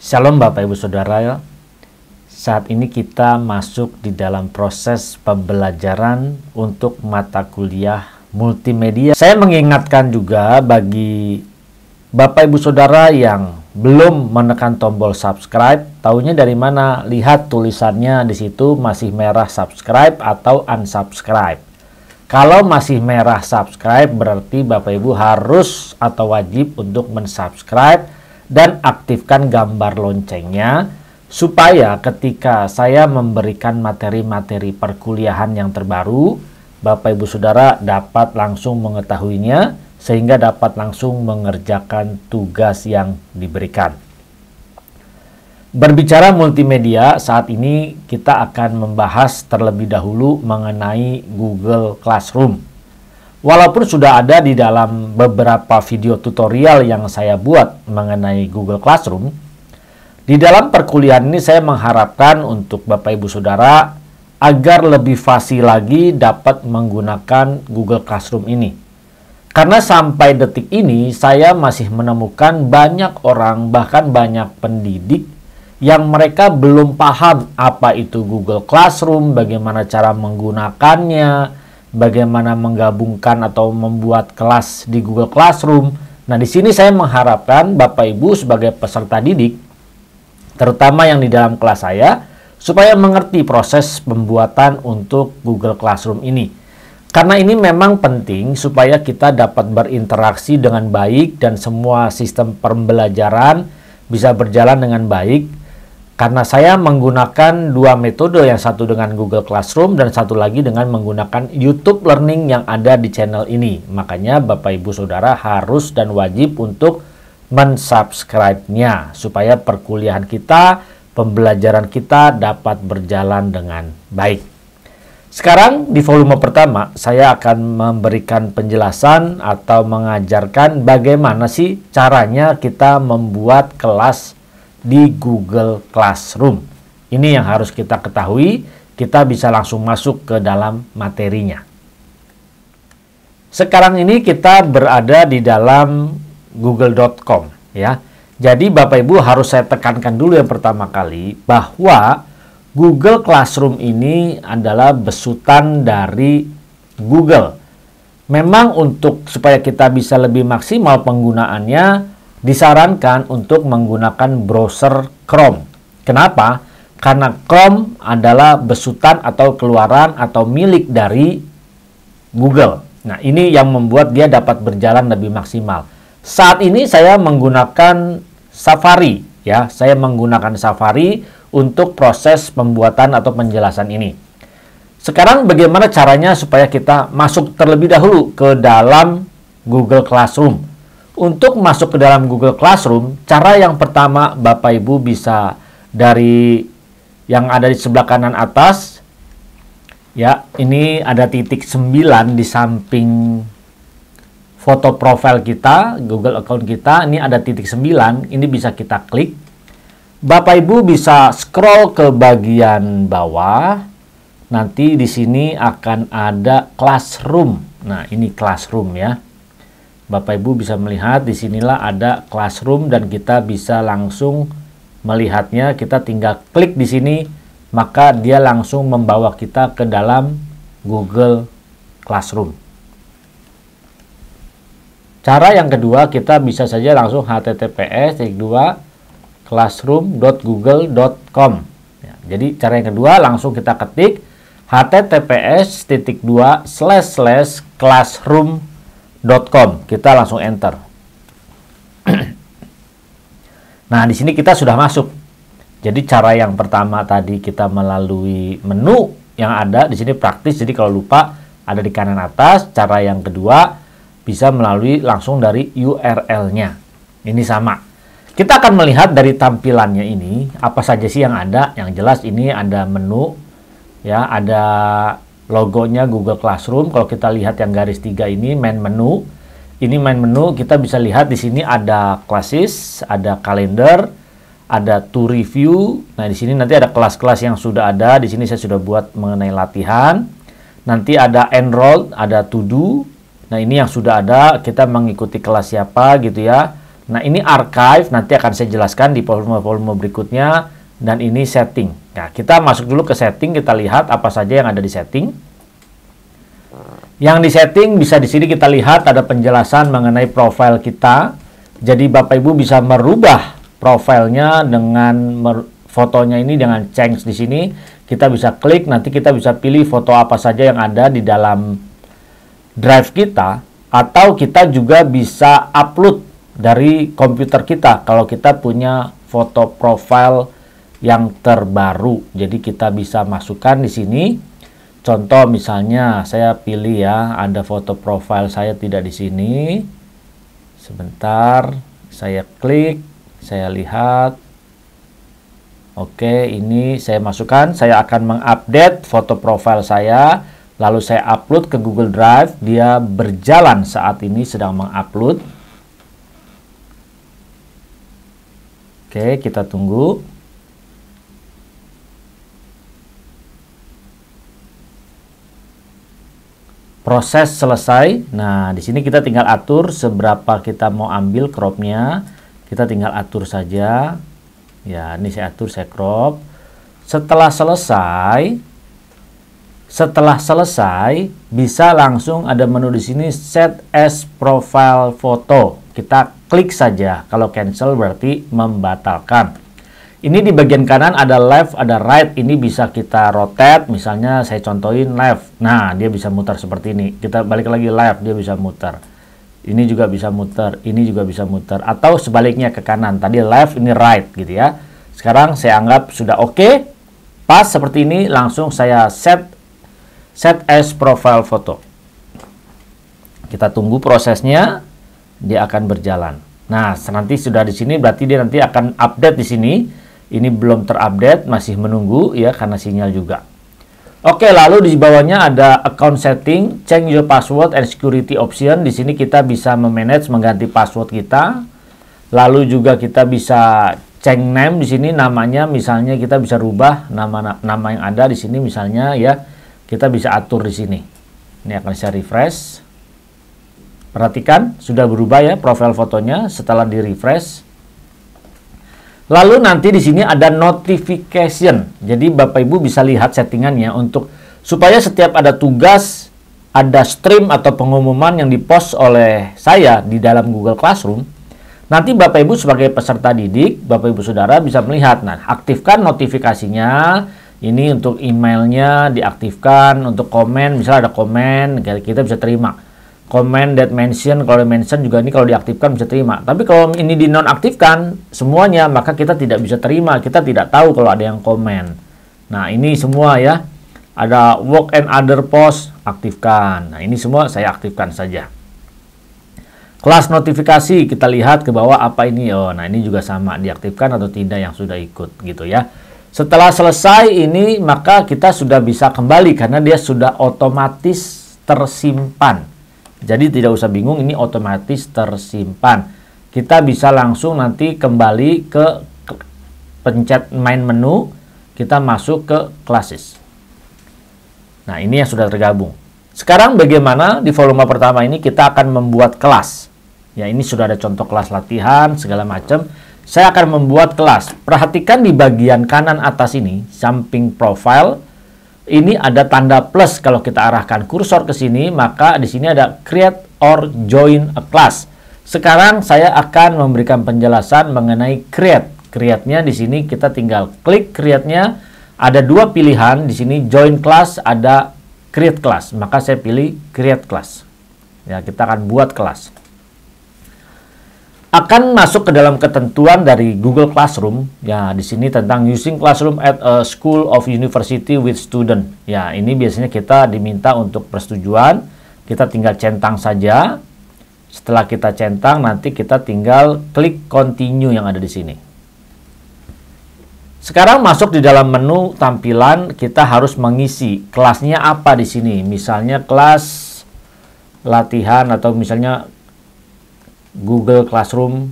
Shalom Bapak Ibu Saudara, saat ini kita masuk di dalam proses pembelajaran untuk mata kuliah multimedia. Saya mengingatkan juga bagi Bapak Ibu Saudara yang belum menekan tombol subscribe, taunya dari mana? Lihat tulisannya di situ masih merah subscribe atau unsubscribe. Kalau masih merah subscribe berarti Bapak Ibu harus atau wajib untuk mensubscribe dan aktifkan gambar loncengnya supaya ketika saya memberikan materi-materi perkuliahan yang terbaru, Bapak Ibu Saudara dapat langsung mengetahuinya sehingga dapat langsung mengerjakan tugas yang diberikan. Berbicara multimedia, saat ini kita akan membahas terlebih dahulu mengenai Google Classroom. Walaupun sudah ada di dalam beberapa video tutorial yang saya buat mengenai Google Classroom, di dalam perkuliahan ini saya mengharapkan untuk Bapak Ibu Saudara agar lebih fasih lagi dapat menggunakan Google Classroom ini. Karena sampai detik ini saya masih menemukan banyak orang, bahkan banyak pendidik yang mereka belum paham apa itu Google Classroom, bagaimana cara menggunakannya, bagaimana menggabungkan atau membuat kelas di Google Classroom. Nah, di sini saya mengharapkan Bapak Ibu sebagai peserta didik, terutama yang di dalam kelas saya, supaya mengerti proses pembuatan untuk Google Classroom ini. Karena ini memang penting supaya kita dapat berinteraksi dengan baik dan semua sistem pembelajaran bisa berjalan dengan baik. Karena saya menggunakan dua metode, yang satu dengan Google Classroom dan satu lagi dengan menggunakan YouTube Learning yang ada di channel ini. Makanya Bapak Ibu Saudara harus dan wajib untuk mensubscribe-nya supaya perkuliahan kita, pembelajaran kita dapat berjalan dengan baik. Sekarang di volume pertama saya akan memberikan penjelasan atau mengajarkan bagaimana sih caranya kita membuat kelas di Google Classroom. Ini yang harus kita ketahui, kita bisa langsung masuk ke dalam materinya. Sekarang ini kita berada di dalam google.com ya. Jadi Bapak Ibu harus saya tekankan dulu yang pertama kali bahwa Google Classroom ini adalah besutan dari Google. Memang untuk supaya kita bisa lebih maksimal penggunaannya, disarankan untuk menggunakan browser Chrome. Kenapa? Karena Chrome adalah besutan atau keluaran atau milik dari Google. Nah, ini yang membuat dia dapat berjalan lebih maksimal. Saat ini saya menggunakan Safari, ya. Saya menggunakan Safari untuk proses pembuatan atau penjelasan ini. Sekarang bagaimana caranya supaya kita masuk terlebih dahulu ke dalam Google Classroom? Untuk masuk ke dalam Google Classroom, cara yang pertama Bapak Ibu bisa dari yang ada di sebelah kanan atas. Ya, ini ada titik 9 di samping foto profil kita, Google account kita. Ini ada titik 9, ini bisa kita klik. Bapak Ibu bisa scroll ke bagian bawah. Nanti di sini akan ada Classroom. Nah, ini Classroom ya. Bapak Ibu bisa melihat di sinilah ada Classroom dan kita bisa langsung melihatnya. Kita tinggal klik di sini, maka dia langsung membawa kita ke dalam Google Classroom. Cara yang kedua, kita bisa saja langsung https://classroom.google.com. Ya, jadi cara yang kedua langsung kita ketik https://classroom.com. Kita langsung enter. Nah, di sini kita sudah masuk. Jadi cara yang pertama tadi kita melalui menu yang ada di sini praktis. Jadi kalau lupa ada di kanan atas. Cara yang kedua bisa melalui langsung dari URL-nya. Ini sama. Kita akan melihat dari tampilannya ini apa saja sih yang ada. Yang jelas ini ada menu, ya, ada logonya Google Classroom. Kalau kita lihat yang garis 3 ini main menu. Ini main menu, kita bisa lihat di sini ada classes, ada kalender, ada to review. Nah, di sini nanti ada kelas-kelas yang sudah ada. Di sini saya sudah buat mengenai latihan. Nanti ada enroll, ada to do. Nah, ini yang sudah ada, kita mengikuti kelas siapa gitu ya. Nah, ini archive, nanti akan saya jelaskan di volume-volume berikutnya. Dan ini setting. Nah, kita masuk dulu ke setting, kita lihat apa saja yang ada di setting. Yang di setting bisa di sini kita lihat ada penjelasan mengenai profil kita. Jadi Bapak Ibu bisa merubah profilnya dengan fotonya ini dengan change di sini. Kita bisa klik, nanti kita bisa pilih foto apa saja yang ada di dalam drive kita, atau kita juga bisa upload dari komputer kita kalau kita punya foto profil yang terbaru. Jadi kita bisa masukkan di sini. Contoh misalnya saya pilih ya, ada foto profil saya tidak di sini. Sebentar, saya klik, saya lihat. Oke, ini saya masukkan, saya akan mengupdate foto profil saya, lalu saya upload ke Google Drive. Dia berjalan saat ini, sedang mengupload. Oke, kita tunggu. Proses selesai. Nah, di sini kita tinggal atur seberapa kita mau ambil cropnya. Kita tinggal atur saja. Ya, ini saya atur, saya crop. Setelah selesai, bisa langsung ada menu di sini set as profile photo. Kita klik saja. Kalau cancel berarti membatalkan. Ini di bagian kanan ada left, ada right. Ini bisa kita rotate. Misalnya saya contohin left. Nah, dia bisa muter seperti ini. Kita balik lagi left, dia bisa muter. Ini juga bisa muter, ini juga bisa muter. Atau sebaliknya ke kanan. Tadi left, ini right gitu ya. Sekarang saya anggap sudah oke. Pas seperti ini, langsung saya set as profile photo. Kita tunggu prosesnya, dia akan berjalan. Nah, nanti sudah di sini berarti dia nanti akan update di sini. Ini belum terupdate, masih menunggu ya karena sinyal juga. Oke, lalu di bawahnya ada account setting, change your password and security option. Di sini kita bisa memanage, mengganti password kita. Lalu juga kita bisa change name di sini, namanya misalnya kita bisa rubah nama yang ada di sini misalnya ya. Kita bisa atur di sini. Ini akan saya refresh. Perhatikan sudah berubah ya profil fotonya setelah di-refresh. Lalu nanti di sini ada notification. Jadi Bapak Ibu bisa lihat settingannya untuk supaya setiap ada tugas, ada stream atau pengumuman yang dipost oleh saya di dalam Google Classroom. Nanti Bapak Ibu sebagai peserta didik, Bapak Ibu Saudara bisa melihat. Nah, aktifkan notifikasinya. Ini untuk emailnya diaktifkan, untuk komen, misalnya ada komen, kita bisa terima. Comment that mention, kalau mention juga ini kalau diaktifkan bisa terima. Tapi kalau ini dinonaktifkan semuanya, maka kita tidak bisa terima. Kita tidak tahu kalau ada yang komen. Nah, ini semua ya. Ada work and other post, aktifkan. Nah, ini semua saya aktifkan saja. Kelas notifikasi, kita lihat ke bawah apa ini. Oh, nah ini juga sama, diaktifkan atau tidak yang sudah ikut gitu ya. Setelah selesai ini, maka kita sudah bisa kembali karena dia sudah otomatis tersimpan. Jadi tidak usah bingung, ini otomatis tersimpan. Kita bisa langsung nanti kembali ke pencet main menu, kita masuk ke classes. Nah, ini yang sudah tergabung. Sekarang bagaimana di volume pertama ini kita akan membuat kelas. Ya, ini sudah ada contoh kelas latihan, segala macam. Saya akan membuat kelas. Perhatikan di bagian kanan atas ini, samping profile. Ini ada tanda plus. Kalau kita arahkan kursor ke sini, maka di sini ada create or join a class. Sekarang saya akan memberikan penjelasan mengenai create. Create-nya di sini kita tinggal klik create-nya. Ada dua pilihan di sini, join class, ada create class. Maka saya pilih create class. Ya, kita akan buat kelas. Akan masuk ke dalam ketentuan dari Google Classroom. Ya, di sini tentang using classroom at a school of university with student. Ya, ini biasanya kita diminta untuk persetujuan. Kita tinggal centang saja. Setelah kita centang, nanti kita tinggal klik continue yang ada di sini. Sekarang masuk di dalam menu tampilan, kita harus mengisi kelasnya apa di sini. Misalnya kelas latihan atau misalnya Google Classroom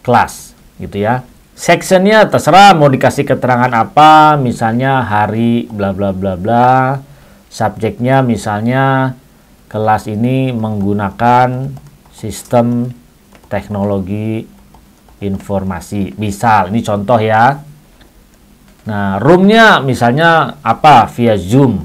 kelas gitu ya. Sectionnya terserah mau dikasih keterangan apa, misalnya hari bla bla bla bla. Subjeknya misalnya kelas ini menggunakan sistem teknologi informasi. Misal, ini contoh ya. Nah, room-nya misalnya apa? Via Zoom.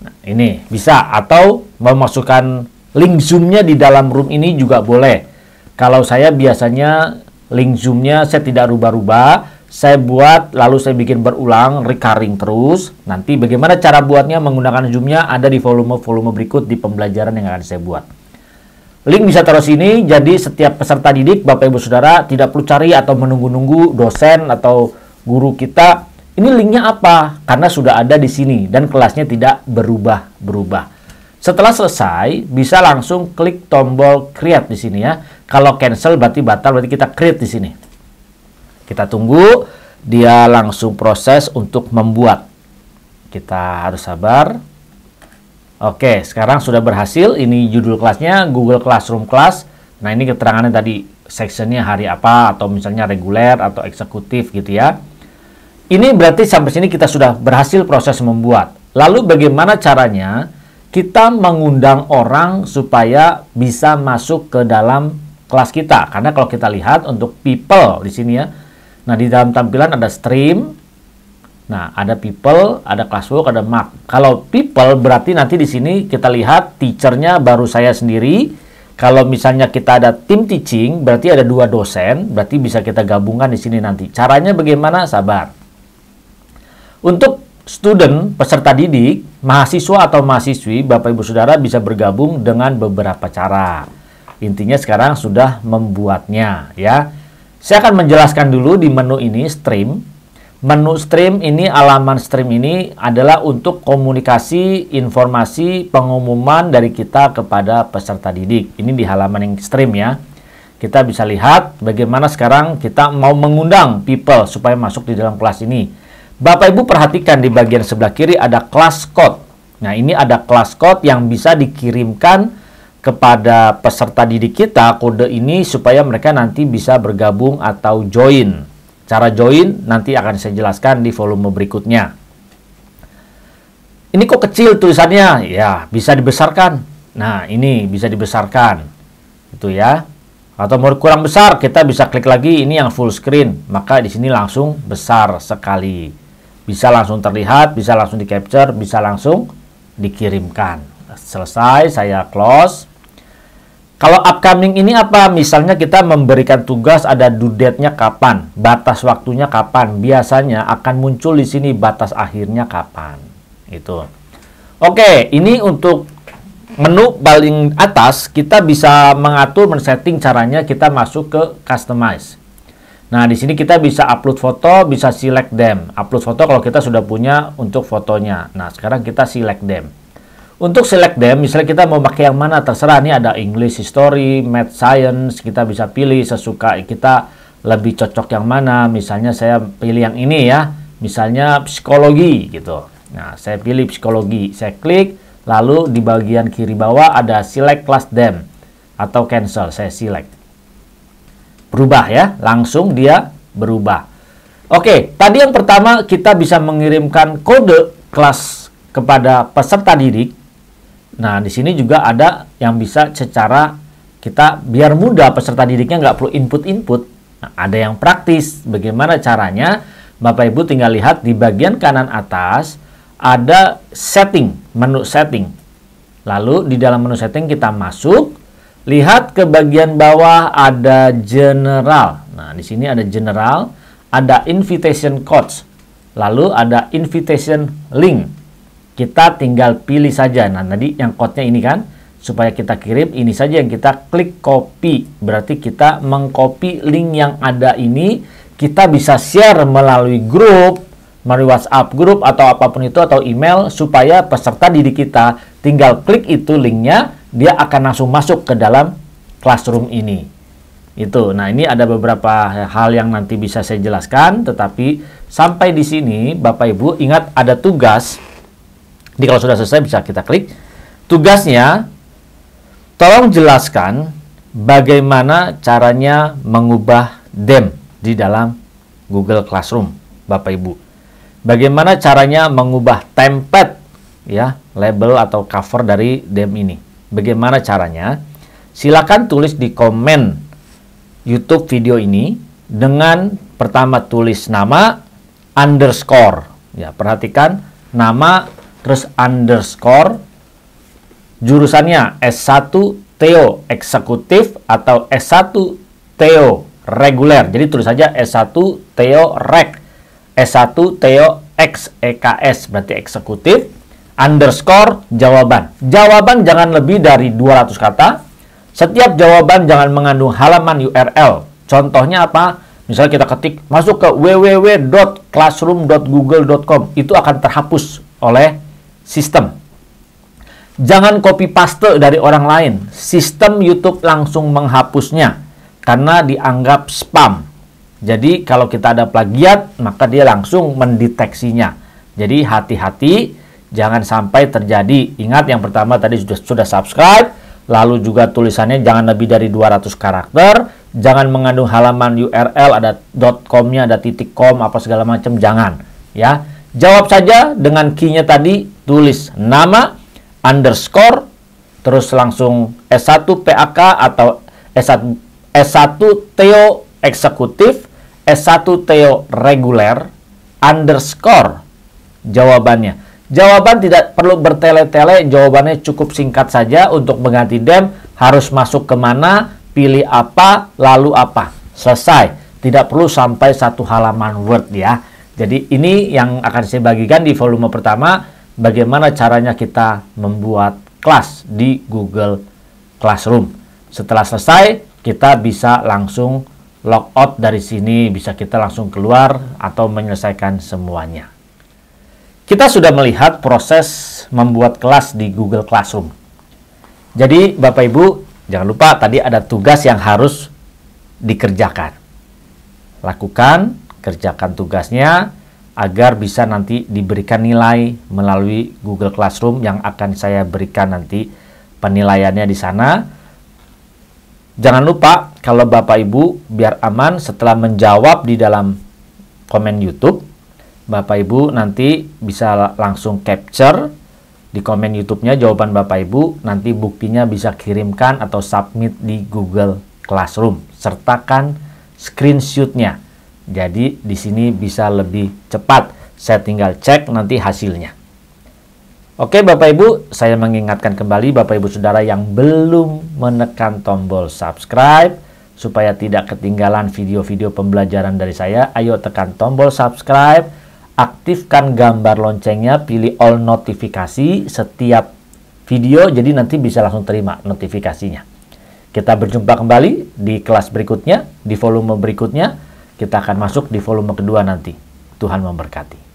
Nah, ini bisa. Atau memasukkan link Zoom-nya di dalam room ini juga boleh. Kalau saya biasanya link Zoom-nya saya tidak rubah-rubah. Saya buat, lalu saya bikin berulang, recurring terus. Nanti bagaimana cara buatnya menggunakan Zoom-nya ada di volume-volume berikut di pembelajaran yang akan saya buat. Link bisa taruh sini, jadi setiap peserta didik, Bapak Ibu Saudara, tidak perlu cari atau menunggu-nunggu dosen atau guru kita, ini linknya apa? Karena sudah ada di sini dan kelasnya tidak berubah-berubah. Setelah selesai, bisa langsung klik tombol create di sini ya. Kalau cancel berarti batal, berarti kita create di sini. Kita tunggu dia langsung proses untuk membuat. Kita harus sabar. Oke, sekarang sudah berhasil. Ini judul kelasnya Google Classroom Class. Nah, ini keterangannya tadi sectionnya hari apa, atau misalnya reguler atau eksekutif gitu ya. Ini berarti sampai sini kita sudah berhasil proses membuat. Lalu bagaimana caranya kita mengundang orang supaya bisa masuk ke dalam kelas kita? Karena kalau kita lihat untuk people di sini ya. Nah, di dalam tampilan ada stream. Nah, ada people, ada classwork, ada mark. Kalau people berarti nanti di sini kita lihat teachernya baru saya sendiri. Kalau misalnya kita ada tim teaching, berarti ada 2 dosen, berarti bisa kita gabungkan di sini nanti. Caranya bagaimana? Sabar. Untuk student, peserta didik, mahasiswa atau mahasiswi, Bapak Ibu Saudara bisa bergabung dengan beberapa cara. Intinya sekarang sudah membuatnya ya. Saya akan menjelaskan dulu di menu ini stream. Menu stream ini, halaman stream ini adalah untuk komunikasi, informasi, pengumuman dari kita kepada peserta didik. Ini di halaman yang stream ya. Kita bisa lihat bagaimana sekarang kita mau mengundang people supaya masuk di dalam kelas ini. Bapak Ibu perhatikan di bagian sebelah kiri ada class code. Nah, ini ada class code yang bisa dikirimkan kepada peserta didik kita, kode ini supaya mereka nanti bisa bergabung atau join. Cara join nanti akan saya jelaskan di volume berikutnya. Ini kok kecil tulisannya? Ya, bisa dibesarkan. Nah, ini bisa dibesarkan. Itu ya. Atau mau kurang besar, kita bisa klik lagi ini yang full screen. Maka di sini langsung besar sekali. Bisa langsung terlihat, bisa langsung di capture, bisa langsung dikirimkan. Selesai, saya close. Kalau upcoming ini apa? Misalnya kita memberikan tugas, ada due date-nya kapan, batas waktunya kapan. Biasanya akan muncul di sini batas akhirnya kapan. Itu. Oke, ini untuk menu paling atas kita bisa mengatur, men-setting caranya kita masuk ke customize. Nah, di sini kita bisa upload foto, bisa select them. Upload foto kalau kita sudah punya untuk fotonya. Nah, sekarang kita select them. Untuk select them, misalnya kita mau pakai yang mana, terserah. Ini ada English History, Math Science, kita bisa pilih sesuka kita lebih cocok yang mana. Misalnya saya pilih yang ini ya, misalnya psikologi gitu. Nah, saya pilih psikologi, saya klik, lalu di bagian kiri bawah ada select class them atau cancel, saya select. Berubah ya, langsung dia berubah. Oke, tadi yang pertama kita bisa mengirimkan kode kelas kepada peserta didik. Nah, di sini juga ada yang bisa secara kita biar mudah peserta didiknya nggak perlu input-input. Nah, ada yang praktis. Bagaimana caranya? Bapak Ibu tinggal lihat di bagian kanan atas ada setting, menu setting. Lalu di dalam menu setting kita masuk. Lihat ke bagian bawah ada general. Nah, di sini ada general, ada invitation codes, lalu ada invitation link. Kita tinggal pilih saja. Nah, tadi yang code-nya ini kan, supaya kita kirim, ini saja yang kita klik copy. Berarti kita mengcopy link yang ada ini, kita bisa share melalui grup, melalui WhatsApp grup atau apapun itu, atau email, supaya peserta didik kita tinggal klik itu linknya, dia akan langsung masuk ke dalam classroom ini. Itu. Nah, ini ada beberapa hal yang nanti bisa saya jelaskan, tetapi sampai di sini Bapak Ibu ingat ada tugas. Jadi kalau sudah selesai bisa kita klik. Tugasnya, tolong jelaskan bagaimana caranya mengubah them di dalam Google Classroom, Bapak Ibu. Bagaimana caranya mengubah template ya, label atau cover dari them ini. Bagaimana caranya? Silakan tulis di komen YouTube video ini dengan pertama tulis nama underscore. Ya, perhatikan nama terus underscore. Jurusannya S1 Theo Eksekutif atau S1 Theo Reguler. Jadi tulis saja S1 Theo Reg. S1 Theo X EKS berarti eksekutif underscore jawaban. Jawaban jangan lebih dari 200 kata. Setiap jawaban jangan mengandung halaman URL. Contohnya apa? Misalnya kita ketik masuk ke www.classroom.google.com, itu akan terhapus oleh sistem. Jangan copy paste dari orang lain. Sistem YouTube langsung menghapusnya karena dianggap spam. Jadi kalau kita ada plagiat, maka dia langsung mendeteksinya. Jadi hati-hati, jangan sampai terjadi. Ingat yang pertama tadi sudah subscribe, lalu juga tulisannya jangan lebih dari 200 karakter, jangan mengandung halaman URL, ada .com-nya, ada .com, apa segala macam, jangan. Ya, jawab saja dengan key-nya tadi, tulis nama, underscore, terus langsung S1 PAK atau S1 Theo Eksekutif, S1 Theo Reguler, underscore jawabannya. Jawaban tidak perlu bertele-tele, jawabannya cukup singkat saja. Untuk mengganti dem harus masuk kemana, pilih apa, lalu apa. Selesai. Tidak perlu sampai satu halaman Word ya. Jadi ini yang akan saya bagikan di volume pertama, bagaimana caranya kita membuat kelas di Google Classroom. Setelah selesai, kita bisa langsung logout dari sini, bisa kita langsung keluar atau menyelesaikan semuanya. Kita sudah melihat proses membuat kelas di Google Classroom. Jadi Bapak Ibu, jangan lupa tadi ada tugas yang harus dikerjakan. Lakukan, kerjakan tugasnya agar bisa nanti diberikan nilai melalui Google Classroom yang akan saya berikan nanti penilaiannya di sana. Jangan lupa kalau Bapak Ibu biar aman setelah menjawab di dalam komen YouTube, Bapak Ibu nanti bisa langsung capture di komen YouTube-nya jawaban Bapak Ibu, nanti buktinya bisa kirimkan atau submit di Google Classroom. Sertakan screenshot-nya. Jadi di sini bisa lebih cepat. Saya tinggal cek nanti hasilnya. Oke Bapak Ibu, saya mengingatkan kembali Bapak Ibu Saudara yang belum menekan tombol subscribe supaya tidak ketinggalan video-video pembelajaran dari saya. Ayo tekan tombol subscribe, aktifkan gambar loncengnya, pilih all notifikasi setiap video, jadi nanti bisa langsung terima notifikasinya. Kita berjumpa kembali di kelas berikutnya, di volume berikutnya. Kita akan masuk di volume kedua nanti. Tuhan memberkati.